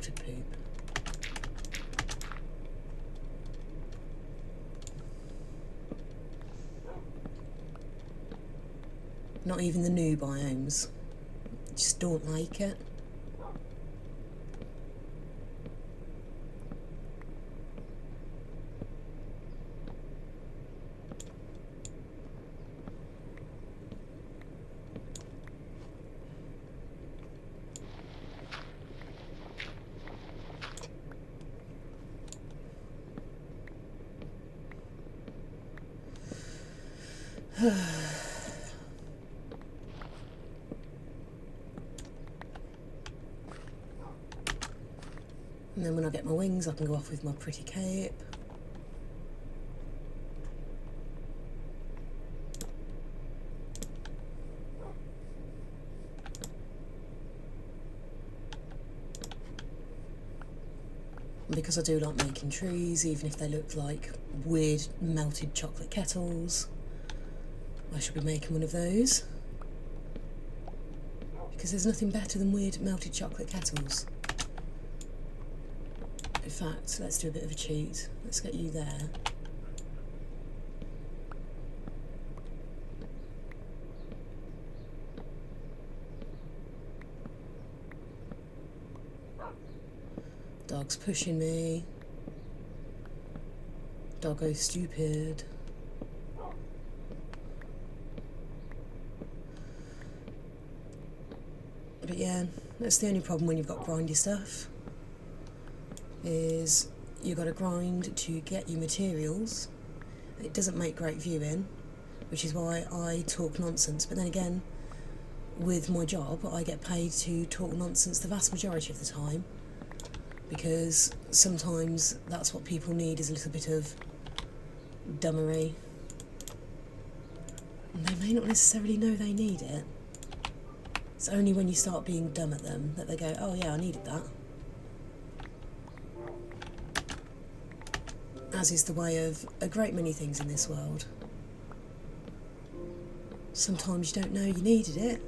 melted poop. Not even the new biomes. Just don't like it. And then when I get my wings, I can go off with my pretty cape. And because I do like making trees, even if they look like weird melted chocolate kettles, I should be making one of those. Because there's nothing better than weird melted chocolate kettles. In fact, let's do a bit of a cheat. Let's get you there. Dog's pushing me. Doggo stupid. But yeah, that's the only problem when you've got grindy stuff, is you've got to grind to get your materials. It doesn't make great viewing, which is why I talk nonsense. But then again, with my job, I get paid to talk nonsense the vast majority of the time, because sometimes that's what people need, is a little bit of dummery. And they may not necessarily know they need it. It's only when you start being dumb at them that they go, oh yeah, I needed that. As is the way of a great many things in this world. Sometimes you don't know you needed it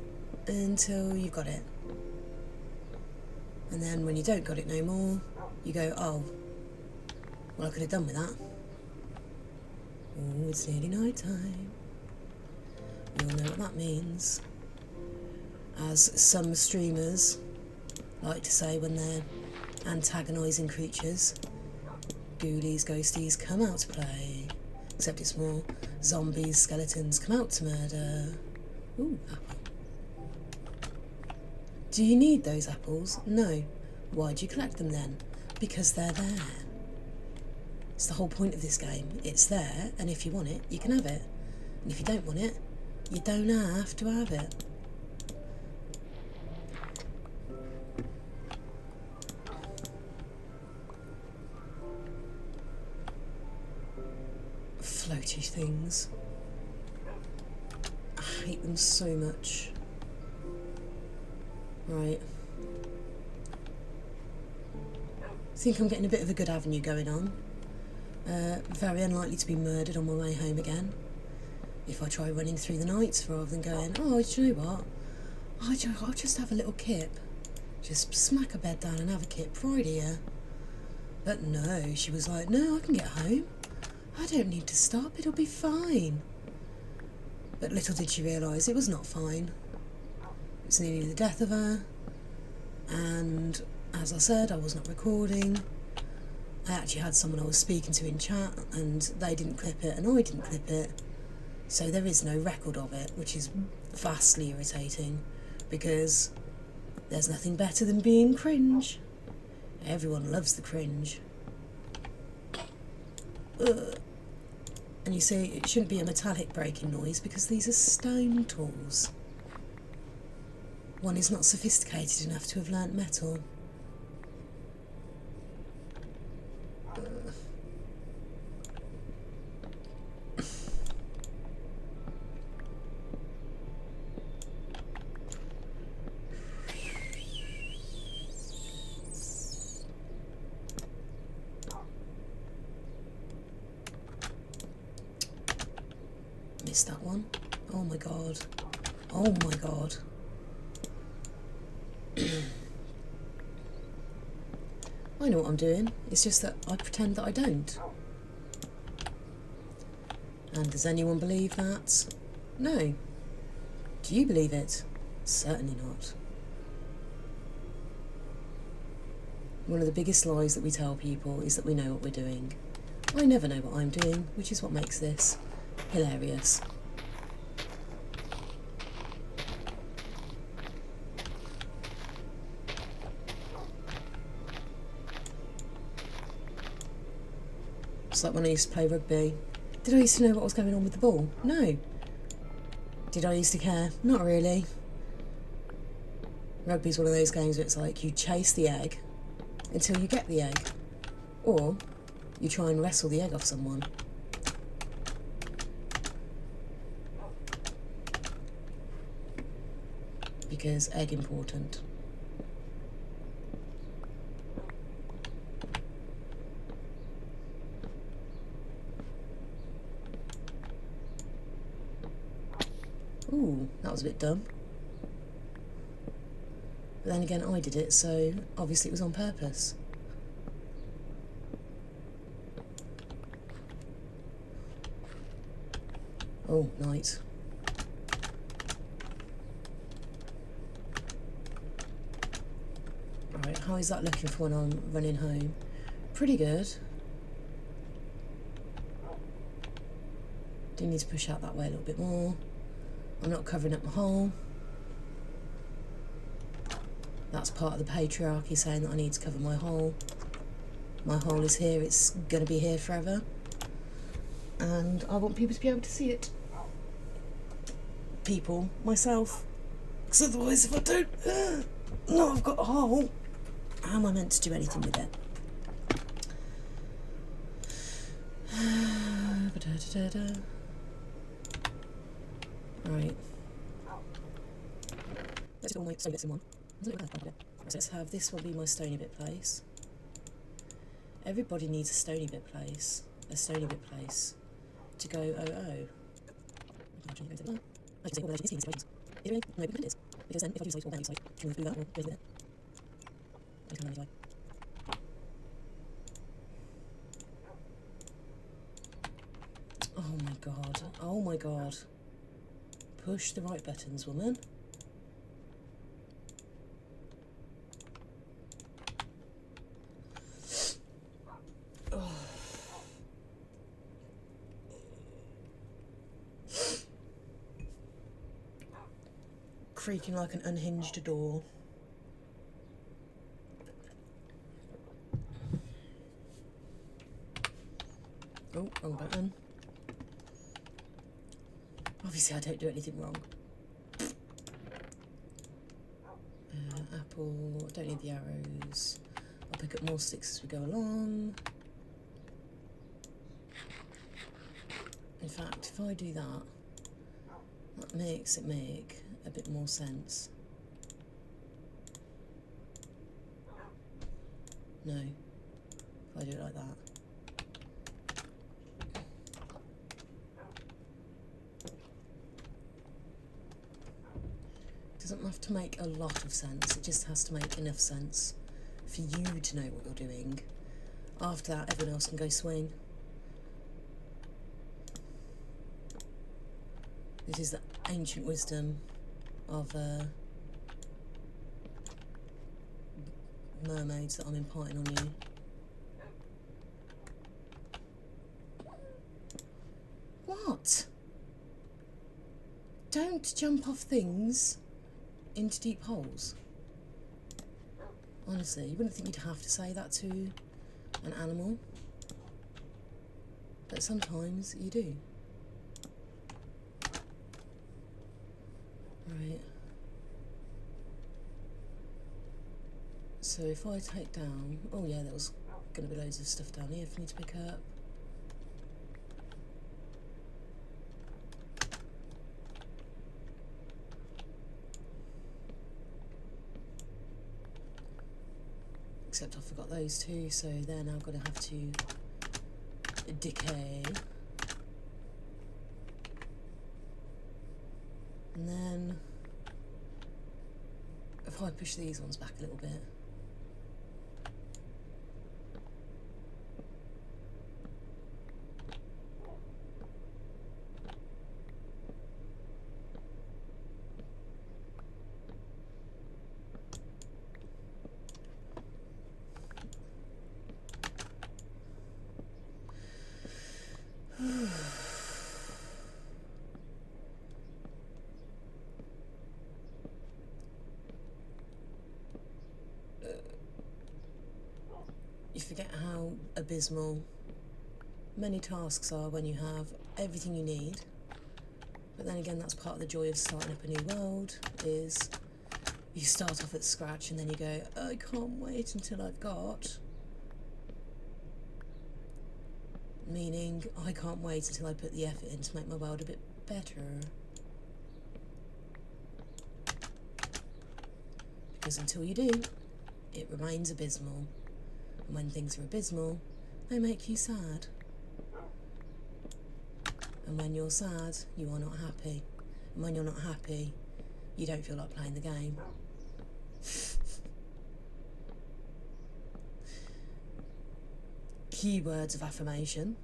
until you've got it. And then when you don't got it no more, you go, oh, well I could have done with that. Oh, it's nearly night time. We all know what that means. As some streamers like to say when they're antagonising creatures, ghoulies, ghosties, come out to play. Except it's more zombies, skeletons, come out to murder. Ooh, apple. Do you need those apples? No. Why'd you collect them then? Because they're there. It's the whole point of this game. It's there, and if you want it, you can have it. And if you don't want it, you don't have to have it. Floaty things. I hate them so much. Right. I think I'm getting a bit of a good avenue going on. Very unlikely to be murdered on my way home again. If I try running through the night rather than going, oh, do you know what? I'll just have a little kip. Just smack a bed down and have a kip right here. But no, she was like, no, I can get home. I don't need to stop, it'll be fine. But little did she realise it was not fine. It was nearly the death of her. And as I said, I was not recording. I actually had someone I was speaking to in chat, and they didn't clip it and I didn't clip it. So there is no record of it, which is vastly irritating, because there's nothing better than being cringe. Everyone loves the cringe. Ugh. And you see, it shouldn't be a metallic breaking noise because these are stone tools. One is not sophisticated enough to have learnt metal. Missed that one. Oh my god. Oh my god. I know what I'm doing. It's just that I pretend that I don't. And does anyone believe that? No. Do you believe it? Certainly not. One of the biggest lies that we tell people is that we know what we're doing. I never know what I'm doing, which is what makes this hilarious. It's like when I used to play rugby. Did I used to know what was going on with the ball? No. Did I used to care? Not really. Rugby's one of those games where it's like you chase the egg until you get the egg, or you try and wrestle the egg off someone. Because egg important. Ooh, that was a bit dumb. But then again, I did it, so obviously it was on purpose. Oh, night. Right, how is that looking for when I'm running home? Pretty good. Do need to push out that way a little bit more. I'm not covering up my hole. That's part of the patriarchy saying that I need to cover my hole. My hole is here, it's going to be here forever. And I want people to be able to see it. People, myself. Because otherwise if I don't know I've got a hole, how am I meant to do anything with it? Right. Let's do all my stony bits in one. So let's have this one be my stony bit place. Everybody needs a stony bit place. A stony bit place to go oh. I can say all the legends in situations. Is it really? No, it is. Because then if I do side or down side, can we move that or go there? I can manage. Oh my god. Oh my god. Push the right buttons, woman. Creaking like an unhinged door. Oh, wrong button. Obviously I don't do anything wrong. Apple, don't need the arrows. I'll pick up more sticks as we go along. In fact, if I do that, that makes it make a bit more sense. No, if I do it like that. It doesn't have to make a lot of sense, it just has to make enough sense for you to know what you're doing. After that, everyone else can go swing. This is the ancient wisdom of mermaids that I'm imparting on you. What? Don't jump off things into deep holes. Honestly, you wouldn't think you'd have to say that to an animal, but sometimes you do. Right. So if I take down, oh yeah, there was going to be loads of stuff down here for me to pick up. Except I forgot those two, so they're now going to have to decay. And then if I push these ones back a little bit, You forget how abysmal many tasks are when you have everything you need. But then again, that's part of the joy of starting up a new world, is you start off at scratch and then you go, I can't wait until I've got. Meaning, I can't wait until I put the effort in to make my world a bit better. Because until you do, it remains abysmal. And when things are abysmal, they make you sad. And when you're sad, you are not happy. And when you're not happy, you don't feel like playing the game. Keywords of affirmation.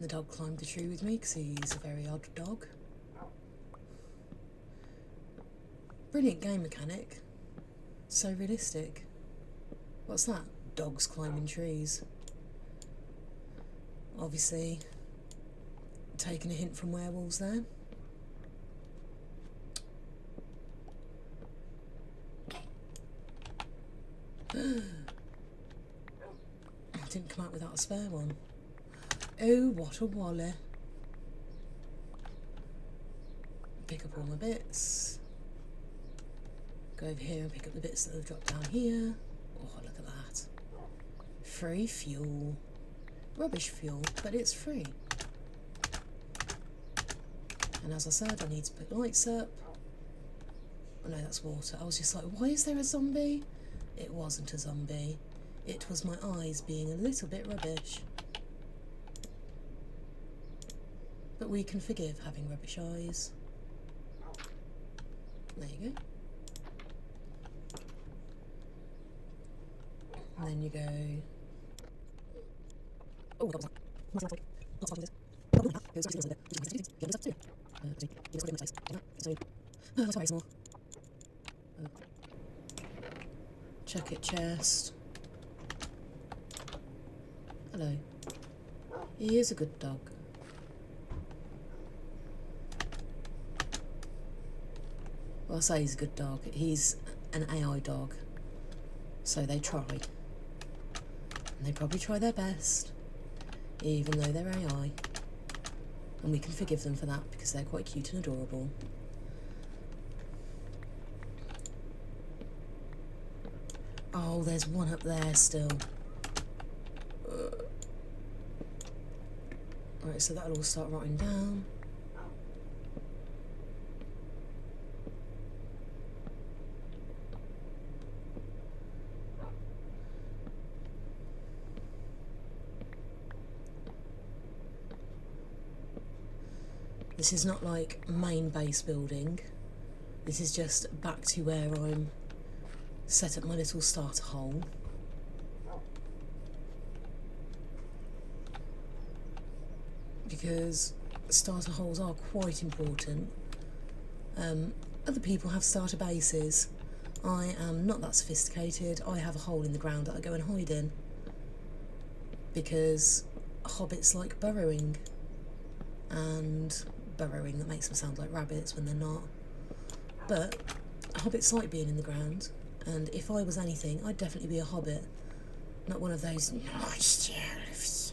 The dog climbed the tree with me because he's a very odd dog. Brilliant game mechanic. So realistic. What's that? Dogs climbing trees. Obviously, taking a hint from werewolves there. Didn't come out without a spare one. Oh, what a wally. Pick up all my bits. Go over here and pick up the bits that have dropped down here. Oh, look at that. Free fuel. Rubbish fuel, but it's free. And as I said, I need to put lights up. Oh no, that's water. I was just like, why is there a zombie? It wasn't a zombie. It was my eyes being a little bit rubbish. But we can forgive having rubbish eyes. There you go. And then you go. Oh, that was that. Not this. That's very small. Check it chest. Hello. He is a good dog. Well, I say he's a good dog. He's an AI dog. So they try. And they probably try their best, even though they're AI. And we can forgive them for that because they're quite cute and adorable. Oh, there's one up there still. Alright, so that'll all start rotting down. This is not like main base building. This is just back to where I'm set up my little starter hole. Because starter holes are quite important. Other people have starter bases. I am not that sophisticated. I have a hole in the ground that I go and hide in. Because hobbits like burrowing. And burrowing, that makes them sound like rabbits when they're not. But hobbits like being in the ground. And if I was anything, I'd definitely be a hobbit. Not one of those nice elves.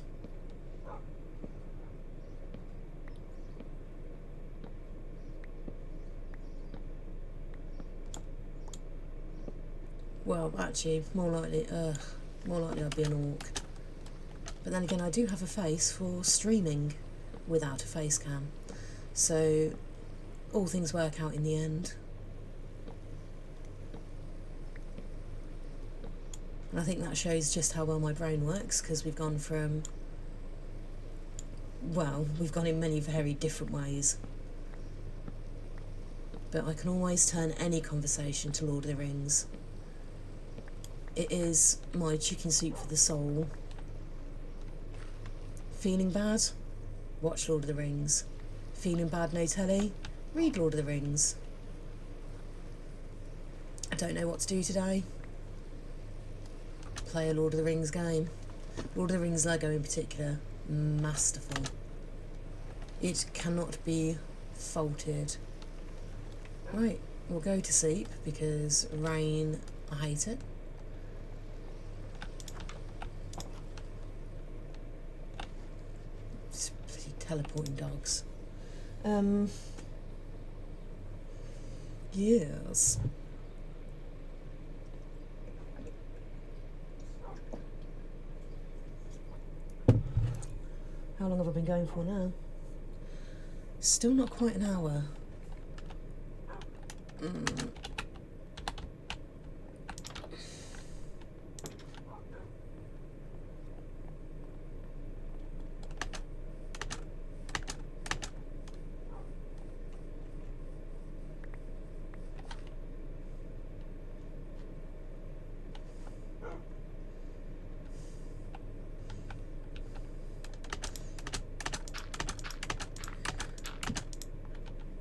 Well, actually, more likely I'd be an orc. But then again, I do have a face for streaming without a face cam. So, all things work out in the end. And I think that shows just how well my brain works, because we've gone from... well, we've gone in many very different ways. But I can always turn any conversation to Lord of the Rings. It is my chicken soup for the soul. Feeling bad? watch Lord of the Rings. Feeling bad, no telly, read Lord of the Rings. I don't know what to do today. Play a Lord of the Rings game. Lord of the Rings Lego in particular, masterful. It cannot be faulted. Right, we'll go to sleep because rain, I hate it. Just bloody teleporting dogs. Yes. How long have I been going for now? Still not quite an hour.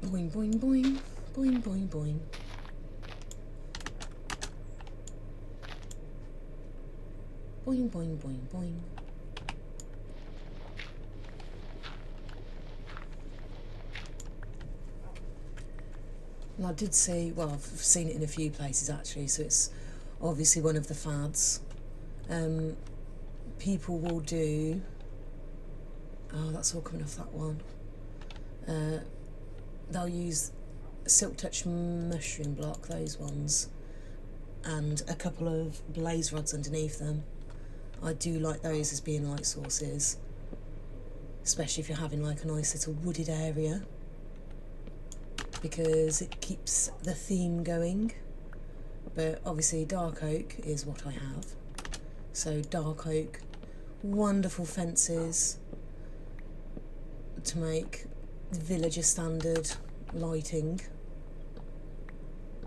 Boing, boing, boing, boing, boing, boing. Boing, boing, boing, boing. And I did see, well, I've seen it in a few places actually, so it's obviously one of the fads. People will do, oh, that's all coming off that one. They'll use Silk Touch mushroom block, those ones, and a couple of blaze rods underneath them. I do like those as being light sources, especially if you're having like a nice little wooded area, because it keeps the theme going. But obviously dark oak is what I have, so dark oak, wonderful fences to make villager standard lighting,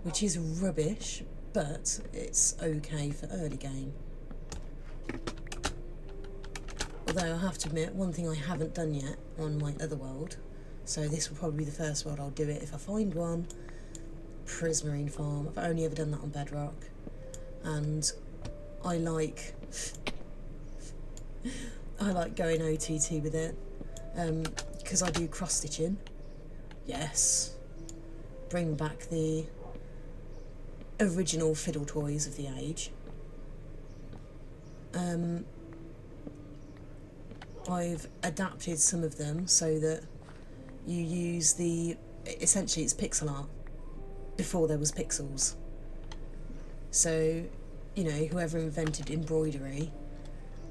which is rubbish, but it's okay for early game. Although I have to admit, one thing I haven't done yet on my other world, so this will probably be the first world I'll do it if I find one, Prismarine Farm. I've only ever done that on Bedrock, and I like going OTT with it, because I do cross stitching. Yes, bring back the original fiddle toys of the age. I've adapted some of them so that you use essentially it's pixel art before there was pixels. So, you know, whoever invented embroidery,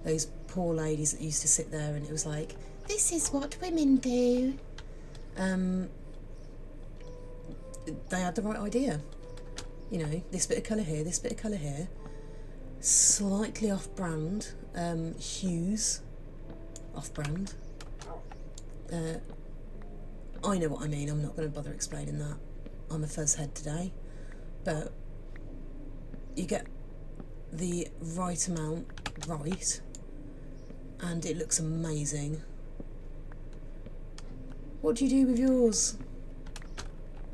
those poor ladies that used to sit there and it was like, this is what women do. They had the right idea. You know, this bit of colour here, this bit of colour here. Slightly off-brand hues. Off-brand. I know what I mean, I'm not going to bother explaining that. I'm a fuzz head today. But you get the right amount right, and it looks amazing. What do you do with yours?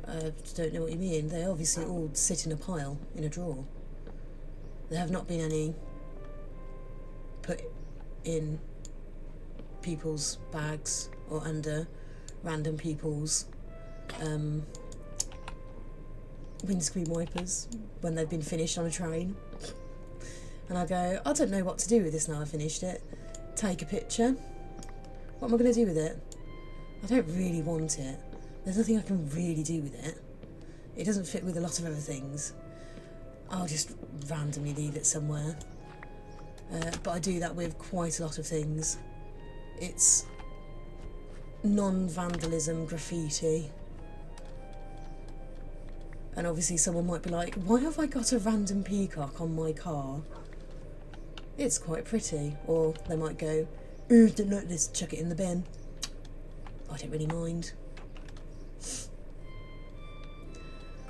I don't know what you mean. They obviously all sit in a pile in a drawer. There have not been any put in people's bags or under random people's windscreen wipers when they've been finished on a train. And I go, I don't know what to do with this now I've finished it. Take a picture. What am I going to do with it? I don't really want it. There's nothing I can really do with it. It doesn't fit with a lot of other things. I'll just randomly leave it somewhere. But I do that with quite a lot of things. It's non-vandalism graffiti. And obviously someone might be like, why have I got a random peacock on my car? It's quite pretty. Or they might go, ooh, don't like this, chuck it in the bin. I don't really mind.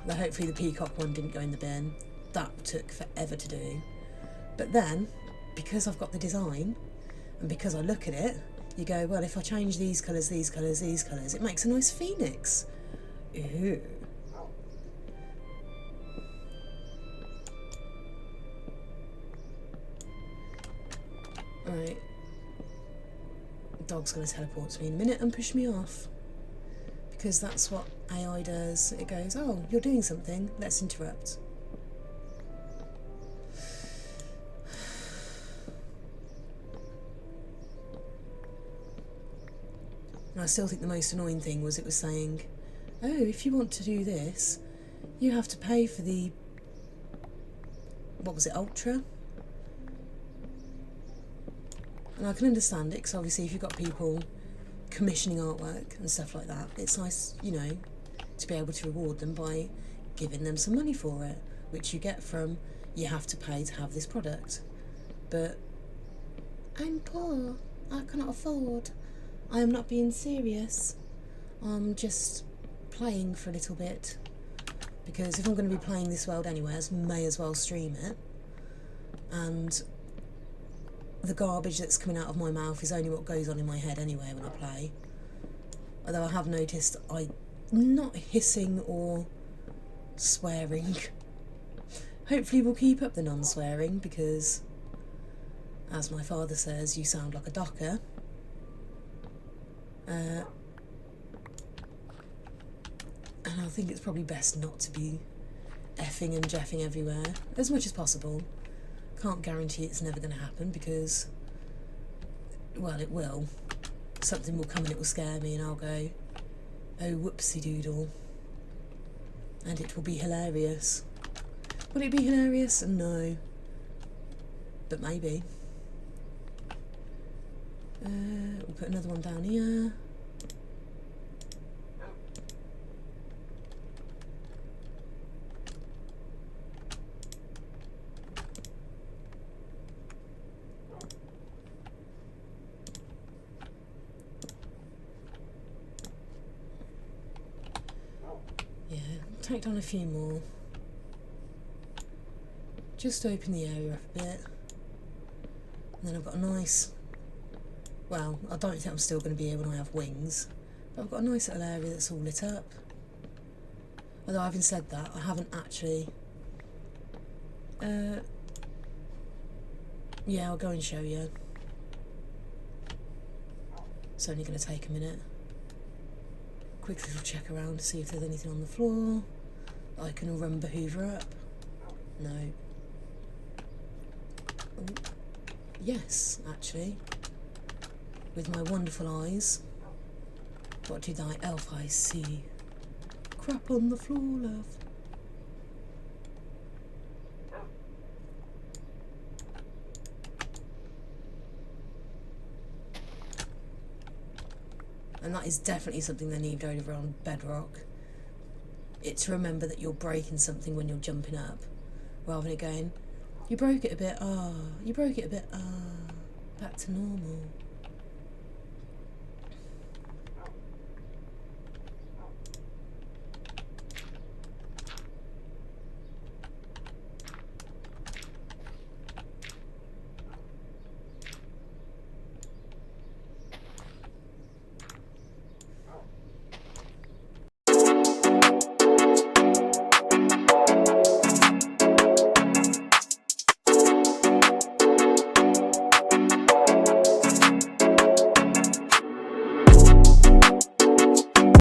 Though hopefully the peacock one didn't go in the bin. That took forever to do. But then, because I've got the design, and because I look at it, You go, well, if I change these colours, these colours, these colours, it makes a nice phoenix. Ooh. Right. The dog's going to teleport to me in a minute and push me off. Because that's what AI does. It goes, oh, you're doing something, let's interrupt. And I still think the most annoying thing was it was saying, oh, if you want to do this, you have to pay for the, what was it, Ultra? And I can understand it, because obviously if you've got people commissioning artwork and stuff like that, it's nice, you know, to be able to reward them by giving them some money for it, which you get from, you have to pay to have this product. But I'm poor, I cannot afford. I am not being serious. I'm just playing for a little bit, because if I'm going to be playing this world anyway, I may as well stream it. And the garbage that's coming out of my mouth is only what goes on in my head anyway when I play. Although I have noticed I'm not hissing or swearing. Hopefully we'll keep up the non-swearing, because, as my father says, you sound like a docker. And I think it's probably best not to be effing and jeffing everywhere, as much as possible. Can't guarantee it's never going to happen, because, well, it will. Something will come and it will scare me and I'll go, oh, whoopsie doodle. And it will be hilarious. Will it be hilarious? No. But maybe. We'll put another one down here. Yeah, take down a few more. Just open the area up a bit. And then I've got a nice, well, I don't think I'm still going to be here when I have wings, but I've got a nice little area that's all lit up. Although having said that, I haven't actually, yeah, I'll go and show you. It's only going to take a minute. Quick little check around to see if there's anything on the floor I can rumba hoover up. No. Oh. Yes, actually. With my wonderful eyes. What do thy elf eyes see? Crap on the floor, love. And that is definitely something they need over on Bedrock. It's to remember that you're breaking something when you're jumping up, rather than it going, you broke it a bit, you broke it a bit, back to normal.